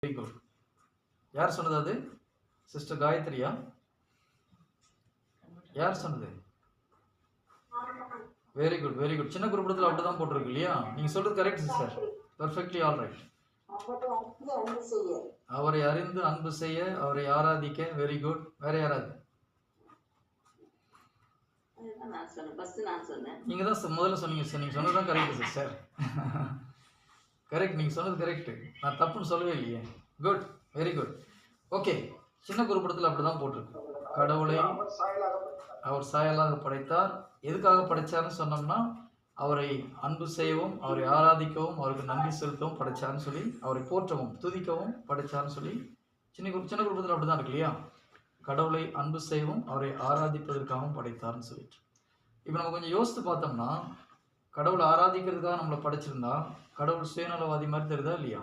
Very good. யார் சொன்னது அது? சிஸ்டர் காயத்ரியா? யார் சொன்னது? Very good very good. சின்ன குறிப்பிடத்தில் அப்படி தான் போட்டிருக்கு இல்லையா? நீங்கள் சொல்கிறது correct sister. Perfectly all right. அவரை அறிந்து அன்பு செய்ய, அவரை ஆராதிக்க. Very good. வேற யாராவது? நீங்க தான் முதல்ல சொன்னீங்க சார். நீங்க சொன்னது தான் கரெக்ட் சிஸ்டர். கரெக்ட், நீங்க சொன்னது கரெக்ட். நான் தப்புன்னு சொல்லவே இல்லையே. Good, very good. ஓகே, சின்ன குறிப்பிடத்தில் அப்படிதான் போட்டிருக்கு. கடவுளை அவர் சாயலாக படைத்தார். எதுக்காக படைச்சார்னு சொன்னோம்னா, அவரை அன்பு செய்யவும், அவரை ஆராதிக்கவும், அவருக்கு நன்றி செலுத்தவும் படைச்சார்னு சொல்லி, அவரை போற்றவும் துதிக்கவும் படைச்சார்னு சொல்லி சின்ன குறிப்பிடத்தில் அப்படிதான் இருக்கு இல்லையா? கடவுளை அன்பு செய்யவும், அவரை ஆராதிப்பதற்காகவும் படைத்தார்னு சொல்லிட்டு. இப்போ நம்ம கொஞ்சம் யோசித்து பார்த்தோம்னா, கடவுளை ஆராதிக்கிறதுக்காக நம்மளை படைச்சிருந்தா கடவுள் சுயநலவாதி மாதிரி தெரியுதா இல்லையா?